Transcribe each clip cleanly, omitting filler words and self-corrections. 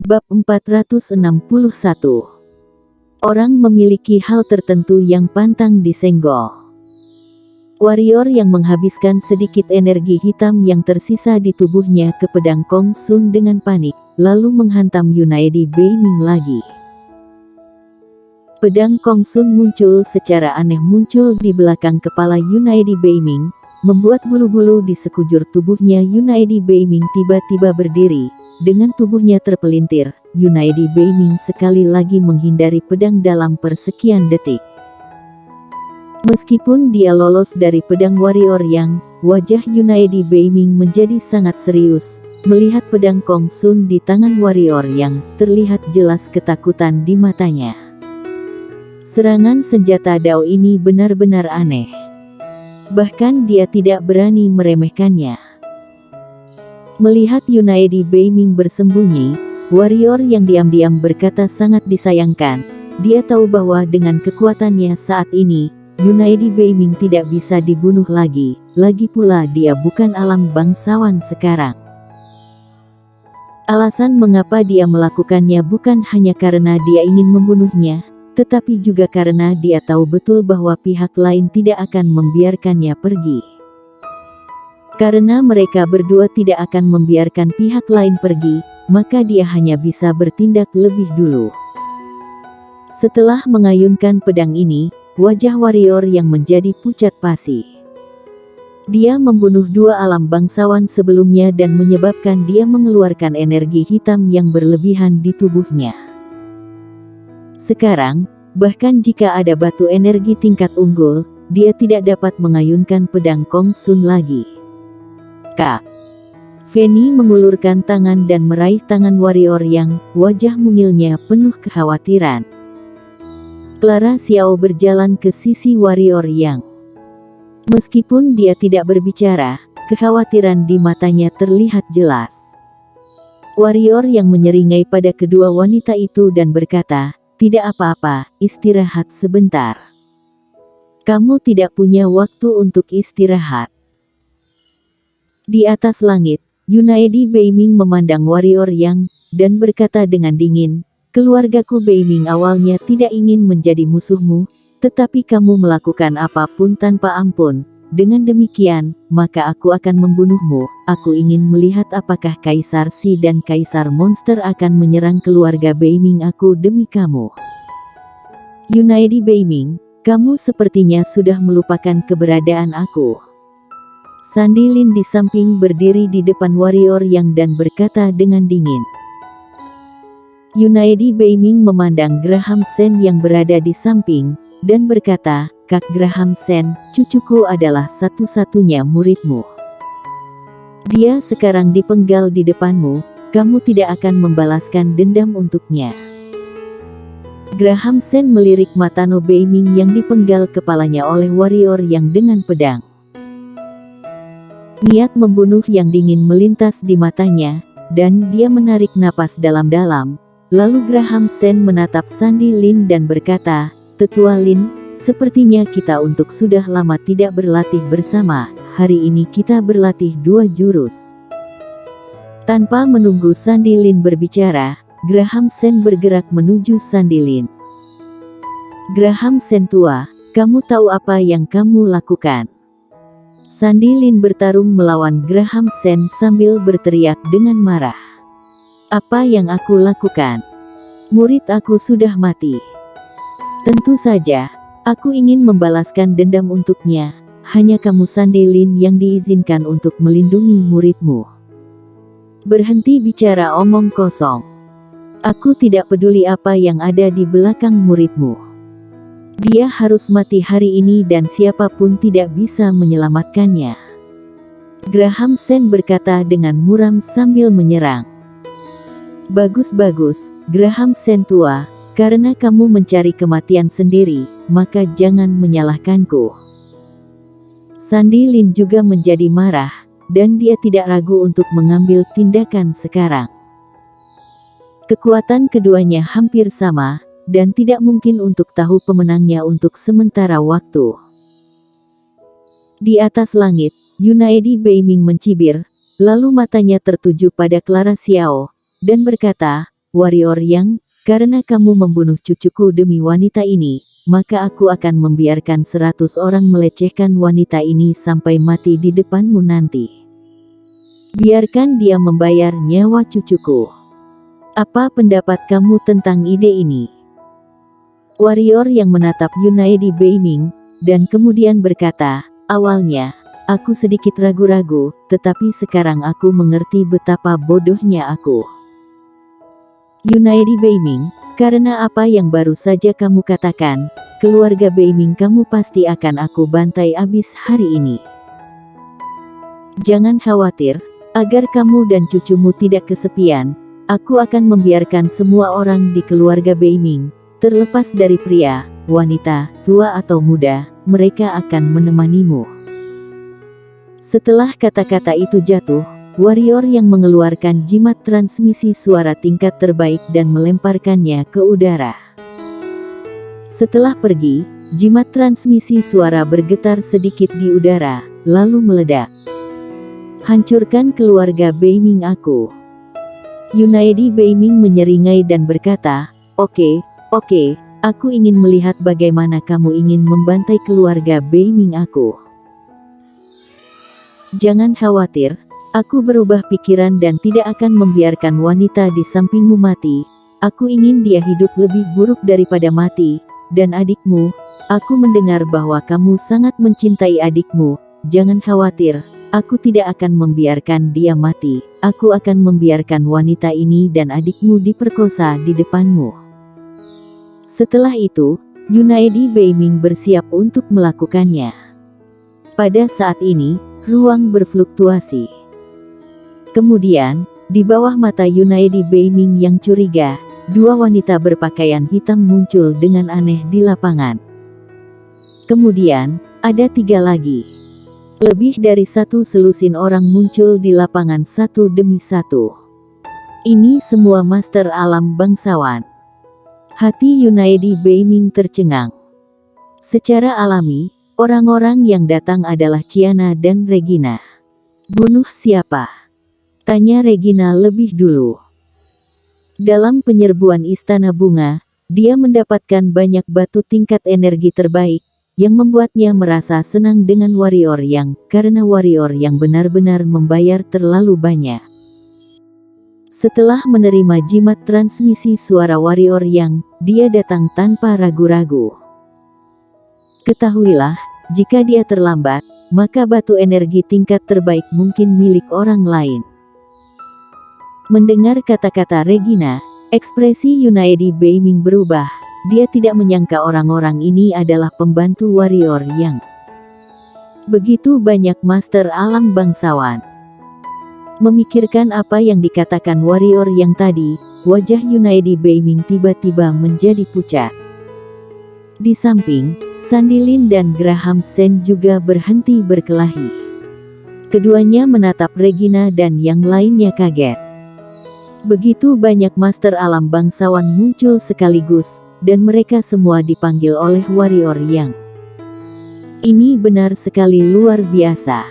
Bab 461. Orang memiliki hal tertentu yang pantang disenggol. Warrior yang menghabiskan sedikit energi hitam yang tersisa di tubuhnya ke pedang Kong Sun dengan panik, lalu menghantam Yunaedi Beiming lagi. Pedang Kong Sun muncul secara aneh di belakang kepala Yunaedi Beiming, membuat bulu-bulu di sekujur tubuhnya Yunaedi Beiming tiba-tiba berdiri. Dengan tubuhnya terpelintir, Yunaedi Beiming sekali lagi menghindari pedang dalam persekian detik. Meskipun dia lolos dari pedang Warrior Yang, wajah Yunaedi Beiming menjadi sangat serius. Melihat pedang Kong Sun di tangan Warrior Yang, terlihat jelas ketakutan di matanya. Serangan senjata Dao ini benar-benar aneh. Bahkan dia tidak berani meremehkannya. Melihat Yunaedi Beiming bersembunyi, Warrior yang diam-diam berkata sangat disayangkan. Dia tahu bahwa dengan kekuatannya saat ini, Yunaedi Beiming tidak bisa dibunuh lagi. Lagi pula dia bukan alam bangsawan sekarang. Alasan mengapa dia melakukannya bukan hanya karena dia ingin membunuhnya, tetapi juga karena dia tahu betul bahwa pihak lain tidak akan membiarkannya pergi. Karena mereka berdua tidak akan membiarkan pihak lain pergi, maka dia hanya bisa bertindak lebih dulu. Setelah mengayunkan pedang ini, wajah Warrior yang menjadi pucat pasi. Dia membunuh dua alam bangsawan sebelumnya dan menyebabkan dia mengeluarkan energi hitam yang berlebihan di tubuhnya. Sekarang, bahkan jika ada batu energi tingkat unggul, dia tidak dapat mengayunkan pedang Kong Sun lagi. Kak. Feni mengulurkan tangan dan meraih tangan Warrior Yang, wajah mungilnya penuh kekhawatiran. Clara Xiao berjalan ke sisi Warrior Yang. Meskipun dia tidak berbicara, kekhawatiran di matanya terlihat jelas. Warrior yang menyeringai pada kedua wanita itu dan berkata, "Tidak apa-apa, istirahat sebentar. Kamu tidak punya waktu untuk istirahat." Di atas langit, Yunaedi Beiming memandang Warrior Yang, dan berkata dengan dingin, "Keluargaku Beiming awalnya tidak ingin menjadi musuhmu, tetapi kamu melakukan apapun tanpa ampun. Dengan demikian, maka aku akan membunuhmu. Aku ingin melihat apakah Kaisar Si dan Kaisar Monster akan menyerang keluarga Beiming aku demi kamu." Yunaedi Beiming, kamu sepertinya sudah melupakan keberadaan aku. Sandy Lin di samping berdiri di depan Warrior Yang dan berkata dengan dingin. Yunaedi Beiming memandang Graham Sen yang berada di samping, dan berkata, "Kak Graham Sen, cucuku adalah satu-satunya muridmu. Dia sekarang dipenggal di depanmu, kamu tidak akan membalaskan dendam untuknya." Graham Sen melirik Matano Beiming yang dipenggal kepalanya oleh Warrior Yang dengan pedang. Niat membunuh yang dingin melintas di matanya, dan dia menarik napas dalam-dalam. Lalu Graham Sen menatap Sandy Lin dan berkata, "Tetua Lin, sepertinya kita untuk sudah lama tidak berlatih bersama. Hari ini kita berlatih dua jurus." Tanpa menunggu Sandy Lin berbicara, Graham Sen bergerak menuju Sandy Lin. "Graham Sen tua, kamu tahu apa yang kamu lakukan?" Sandy Lin bertarung melawan Graham Sen sambil berteriak dengan marah. "Apa yang aku lakukan? Murid aku sudah mati. Tentu saja, aku ingin membalaskan dendam untuknya. Hanya kamu Sandy Lin yang diizinkan untuk melindungi muridmu. Berhenti bicara omong kosong. Aku tidak peduli apa yang ada di belakang muridmu. Dia harus mati hari ini dan siapapun tidak bisa menyelamatkannya." Graham Sen berkata dengan muram sambil menyerang. "Bagus-bagus, Graham Sen tua, karena kamu mencari kematian sendiri, maka jangan menyalahkanku." Sandy Lin juga menjadi marah, dan dia tidak ragu untuk mengambil tindakan sekarang. Kekuatan keduanya hampir sama, dan tidak mungkin untuk tahu pemenangnya untuk sementara waktu. Di atas langit, Yunaedi Beiming mencibir, lalu matanya tertuju pada Clara Xiao, dan berkata, warrior yang, karena kamu membunuh cucuku demi wanita ini, maka aku akan membiarkan 100 orang melecehkan wanita ini sampai mati di depanmu nanti. Biarkan dia membayar nyawa cucuku. Apa pendapat kamu tentang ide ini? Warrior yang menatap Yunaedi Beiming, dan kemudian berkata, awalnya, aku sedikit ragu-ragu, tetapi sekarang aku mengerti betapa bodohnya aku. Yunaedi Beiming, karena apa yang baru saja kamu katakan, keluarga Beiming kamu pasti akan aku bantai abis hari ini. Jangan khawatir, agar kamu dan cucumu tidak kesepian, aku akan membiarkan semua orang di keluarga Beiming, terlepas dari pria, wanita, tua atau muda, mereka akan menemanimu. Setelah kata-kata itu jatuh, warrior yang mengeluarkan jimat transmisi suara tingkat terbaik dan melemparkannya ke udara. Setelah pergi, jimat transmisi suara bergetar sedikit di udara, lalu meledak. Hancurkan keluarga Beiming aku. Yunaedi Beiming menyeringai dan berkata, oke, aku ingin melihat bagaimana kamu ingin membantai keluarga Beiming aku. Jangan khawatir, aku berubah pikiran dan tidak akan membiarkan wanita di sampingmu mati. Aku ingin dia hidup lebih buruk daripada mati. Dan adikmu, aku mendengar bahwa kamu sangat mencintai adikmu. Jangan khawatir, aku tidak akan membiarkan dia mati. Aku akan membiarkan wanita ini dan adikmu diperkosa di depanmu. Setelah itu, Yunaedi Beiming bersiap untuk melakukannya. Pada saat ini, ruang berfluktuasi. Kemudian, di bawah mata Yunaedi Beiming yang curiga, dua wanita berpakaian hitam muncul dengan aneh di lapangan. Kemudian, ada 3 lagi. Lebih dari 1 selusin orang muncul di lapangan satu demi satu. Ini semua master alam bangsawan. Hati Yunaedi Beiming tercengang. Secara alami, orang-orang yang datang adalah Chiana dan Regina. Bunuh siapa? Tanya Regina lebih dulu. Dalam penyerbuan Istana Bunga, dia mendapatkan banyak batu tingkat energi terbaik, yang membuatnya merasa senang dengan warrior yang, karena warrior yang benar-benar membayar terlalu banyak. Setelah menerima jimat transmisi suara warrior yang, dia datang tanpa ragu-ragu. Ketahuilah, jika dia terlambat, maka batu energi tingkat terbaik mungkin milik orang lain. Mendengar kata-kata Regina, ekspresi Yunaedi Beiming berubah. Dia tidak menyangka orang-orang ini adalah pembantu warrior yang begitu banyak master alam bangsawan. Memikirkan apa yang dikatakan warrior yang tadi, wajah Yunaedi Beiming tiba-tiba menjadi pucat. Di samping, Sandilin dan Graham Sen juga berhenti berkelahi. Keduanya menatap Regina dan yang lainnya kaget. Begitu banyak master alam bangsawan muncul sekaligus, dan mereka semua dipanggil oleh warrior yang ini benar sekali luar biasa.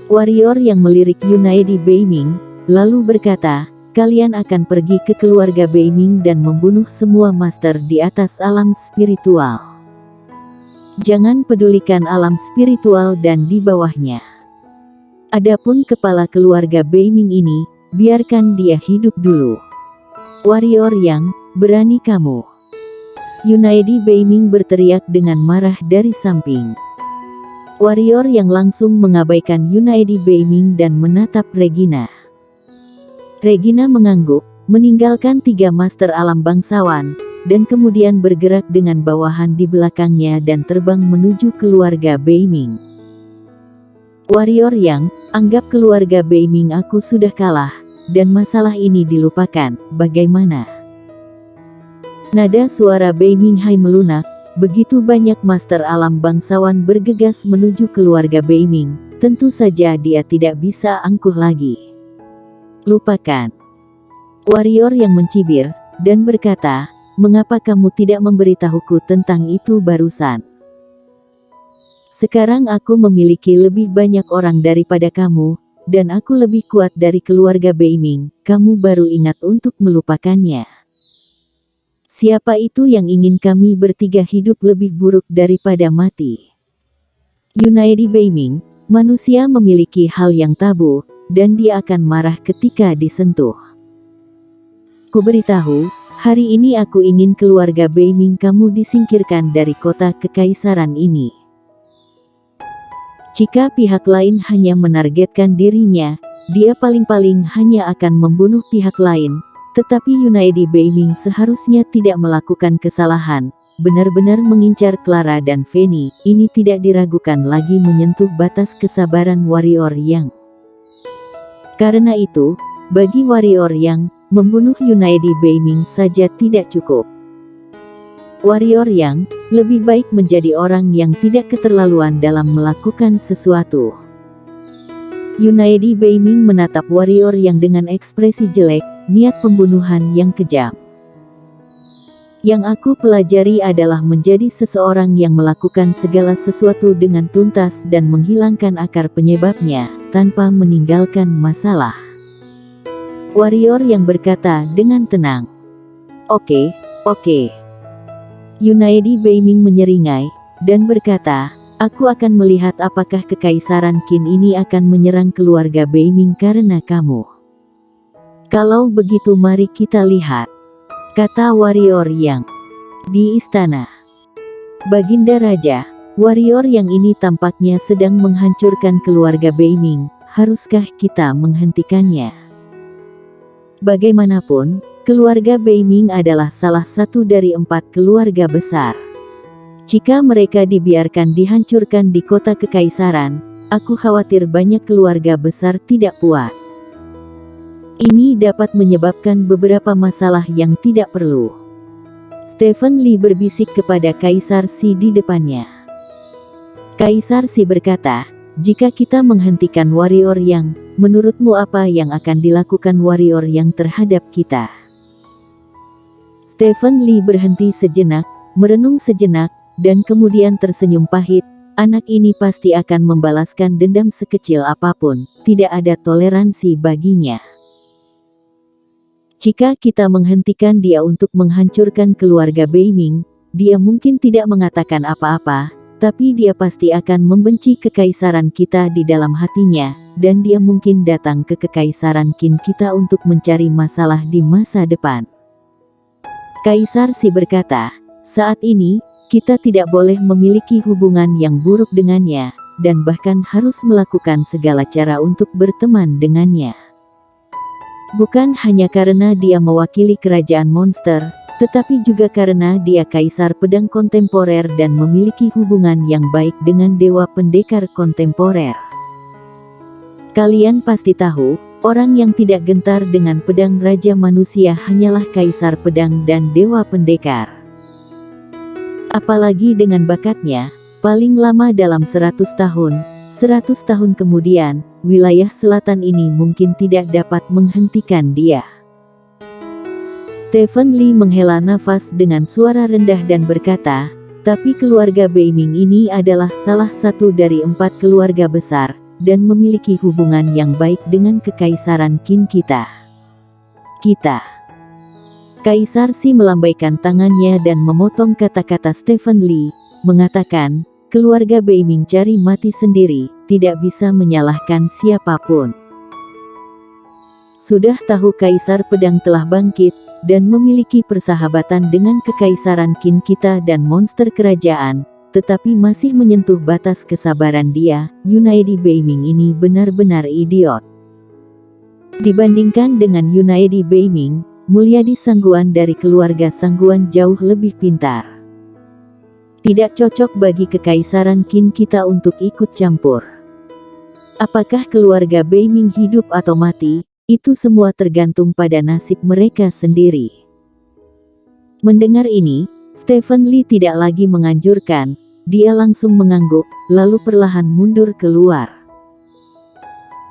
Warrior yang melirik Yunaedi Beiming, lalu berkata, kalian akan pergi ke keluarga Beiming dan membunuh semua master di atas alam spiritual. Jangan pedulikan alam spiritual dan di bawahnya. Adapun kepala keluarga Beiming ini, biarkan dia hidup dulu. Warrior yang, berani kamu. Yunaedi Beiming berteriak dengan marah dari samping. Warrior yang langsung mengabaikan Yunaedi Beiming dan menatap Regina. Regina mengangguk, meninggalkan 3 master alam bangsawan, dan kemudian bergerak dengan bawahan di belakangnya dan terbang menuju keluarga Beiming. Warrior yang, anggap keluarga Beiming aku sudah kalah, dan masalah ini dilupakan, bagaimana? Nada suara Beiming Hai melunak, begitu banyak master alam bangsawan bergegas menuju keluarga Beiming, tentu saja dia tidak bisa angkuh lagi. Lupakan. Warrior yang mencibir, dan berkata, mengapa kamu tidak memberitahuku tentang itu barusan? Sekarang aku memiliki lebih banyak orang daripada kamu, dan aku lebih kuat dari keluarga Beiming, kamu baru ingat untuk melupakannya. Siapa itu yang ingin kami bertiga hidup lebih buruk daripada mati? Yunaedi Beiming, manusia memiliki hal yang tabu, dan dia akan marah ketika disentuh. Kuberitahu, hari ini aku ingin keluarga Beiming kamu disingkirkan dari kota kekaisaran ini. Jika pihak lain hanya menargetkan dirinya, dia paling-paling hanya akan membunuh pihak lain, tetapi Yunaedi Beiming seharusnya tidak melakukan kesalahan, benar-benar mengincar Clara dan Fanny, ini tidak diragukan lagi menyentuh batas kesabaran warrior Yang. Karena itu, bagi warrior Yang, membunuh Yunaedi Beiming saja tidak cukup. Warrior Yang, lebih baik menjadi orang yang tidak keterlaluan dalam melakukan sesuatu. Yunaedi Beiming menatap warrior Yang dengan ekspresi jelek, niat pembunuhan yang kejam. Yang aku pelajari adalah menjadi seseorang yang melakukan segala sesuatu dengan tuntas dan menghilangkan akar penyebabnya, tanpa meninggalkan masalah. Warrior Yang berkata dengan tenang. Oke. Yunaedi Beiming menyeringai, dan berkata, aku akan melihat apakah kekaisaran Qin ini akan menyerang keluarga Beiming karena kamu. Kalau begitu mari kita lihat, kata warrior Yang. Di istana Baginda Raja, warrior Yang ini tampaknya sedang menghancurkan keluarga Beiming, haruskah kita menghentikannya? Bagaimanapun, keluarga Beiming adalah salah satu dari 4 keluarga besar. Jika mereka dibiarkan dihancurkan di kota kekaisaran, aku khawatir banyak keluarga besar tidak puas. Ini dapat menyebabkan beberapa masalah yang tidak perlu. Stephen Lee berbisik kepada Kaisar Xi di depannya. Kaisar Xi berkata, jika kita menghentikan warrior Yang, menurutmu apa yang akan dilakukan warrior Yang terhadap kita? Stephen Lee berhenti sejenak, merenung sejenak, dan kemudian tersenyum pahit. Anak ini pasti akan membalaskan dendam sekecil apapun, tidak ada toleransi baginya. Jika kita menghentikan dia untuk menghancurkan keluarga Beiming, dia mungkin tidak mengatakan apa-apa, tapi dia pasti akan membenci kekaisaran kita di dalam hatinya, dan dia mungkin datang ke kekaisaran Qin kita untuk mencari masalah di masa depan. Kaisar Xi berkata, saat ini, kita tidak boleh memiliki hubungan yang buruk dengannya, dan bahkan harus melakukan segala cara untuk berteman dengannya. Bukan hanya karena dia mewakili kerajaan monster, tetapi juga karena dia kaisar pedang kontemporer dan memiliki hubungan yang baik dengan dewa pendekar kontemporer. Kalian pasti tahu, orang yang tidak gentar dengan pedang raja manusia hanyalah kaisar pedang dan dewa pendekar. Apalagi dengan bakatnya, paling lama dalam 100 tahun, 100 tahun kemudian, wilayah selatan ini mungkin tidak dapat menghentikan dia. Stephen Lee menghela nafas dengan suara rendah dan berkata, tapi keluarga Beiming ini adalah salah satu dari 4 keluarga besar, dan memiliki hubungan yang baik dengan kekaisaran Qin kita. Kaisar Xi melambaikan tangannya dan memotong kata-kata Stephen Lee, mengatakan, keluarga Beiming cari mati sendiri, tidak bisa menyalahkan siapapun. Sudah tahu kaisar pedang telah bangkit, dan memiliki persahabatan dengan kekaisaran Qin kita dan monster kerajaan, tetapi masih menyentuh batas kesabaran dia, Yunaedi Beiming ini benar-benar idiot. Dibandingkan dengan Yunaedi Beiming, Mulyadi Sangguan dari keluarga Sangguan jauh lebih pintar. Tidak cocok bagi kekaisaran Qin kita untuk ikut campur. Apakah keluarga Beiming hidup atau mati? Itu semua tergantung pada nasib mereka sendiri. Mendengar ini, Stephen Lee tidak lagi menganjurkan, dia langsung mengangguk, lalu perlahan mundur keluar.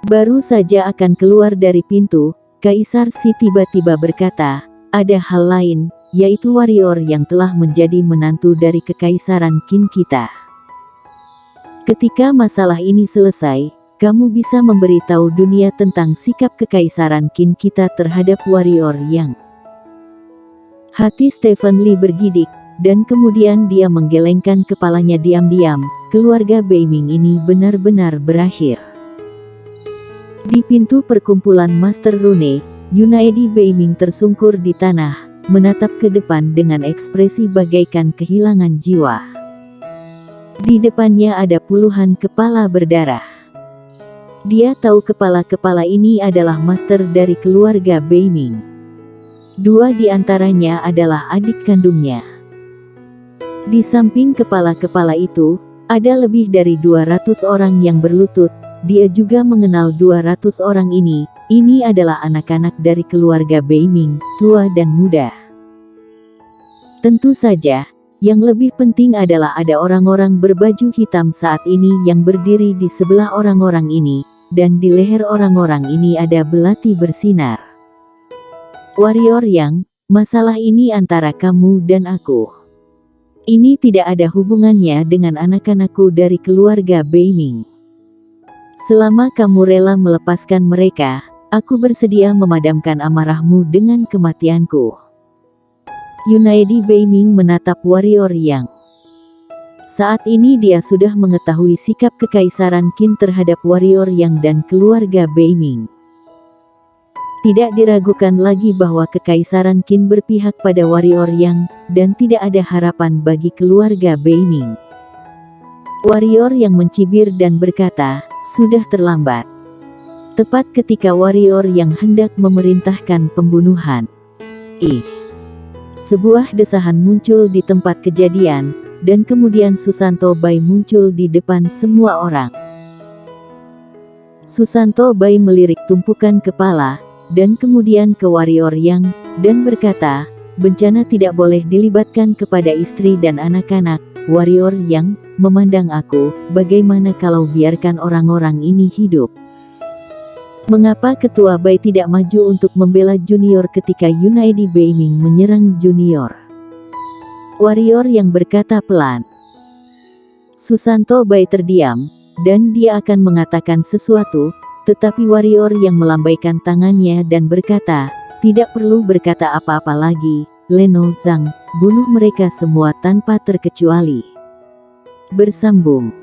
Baru saja akan keluar dari pintu, Kaisar Xi tiba-tiba berkata, ada hal lain, yaitu warrior yang telah menjadi menantu dari kekaisaran Qin kita. Ketika masalah ini selesai, kamu bisa memberitahu dunia tentang sikap kekaisaran Qin kita terhadap warrior Yang. Hati Stephen Lee bergidik, dan kemudian dia menggelengkan kepalanya diam-diam. Keluarga Beiming ini benar-benar berakhir. Di pintu perkumpulan Master Rune, Yunaedi Beiming tersungkur di tanah, menatap ke depan dengan ekspresi bagaikan kehilangan jiwa. Di depannya ada puluhan kepala berdarah. Dia tahu kepala-kepala ini adalah master dari keluarga Beiming. 2 di antaranya adalah adik kandungnya. Di samping kepala-kepala itu, ada lebih dari 200 orang yang berlutut. Dia juga mengenal 200 orang ini. Ini adalah anak-anak dari keluarga Beiming, tua dan muda. Tentu saja, yang lebih penting adalah ada orang-orang berbaju hitam saat ini yang berdiri di sebelah orang-orang ini, dan di leher orang-orang ini ada belati bersinar. Warrior Yang, masalah ini antara kamu dan aku. Ini tidak ada hubungannya dengan anak-anakku dari keluarga Beiming. Selama kamu rela melepaskan mereka, aku bersedia memadamkan amarahmu dengan kematianku. Yunaedi Beiming menatap warrior Yang. Saat ini dia sudah mengetahui sikap kekaisaran Qin terhadap warrior Yang dan keluarga Beiming. Tidak diragukan lagi bahwa kekaisaran Qin berpihak pada warrior Yang, dan tidak ada harapan bagi keluarga Beiming. Warrior Yang mencibir dan berkata, sudah terlambat. Tepat ketika warrior Yang hendak memerintahkan pembunuhan. Sebuah desahan muncul di tempat kejadian, dan kemudian Susanto Bai muncul di depan semua orang. Susanto Bai melirik tumpukan kepala, dan kemudian ke warrior Yang, dan berkata, bencana tidak boleh dilibatkan kepada istri dan anak-anak. Warrior Yang memandang aku, bagaimana kalau biarkan orang-orang ini hidup? Mengapa ketua Bai tidak maju untuk membela junior ketika Yunaedi Beiming menyerang junior? Warrior Yang berkata pelan. Susanto Bai terdiam, dan dia akan mengatakan sesuatu, tetapi warrior Yang melambaikan tangannya dan berkata, tidak perlu berkata apa-apa lagi, Leno Zhang, bunuh mereka semua tanpa terkecuali. Bersambung.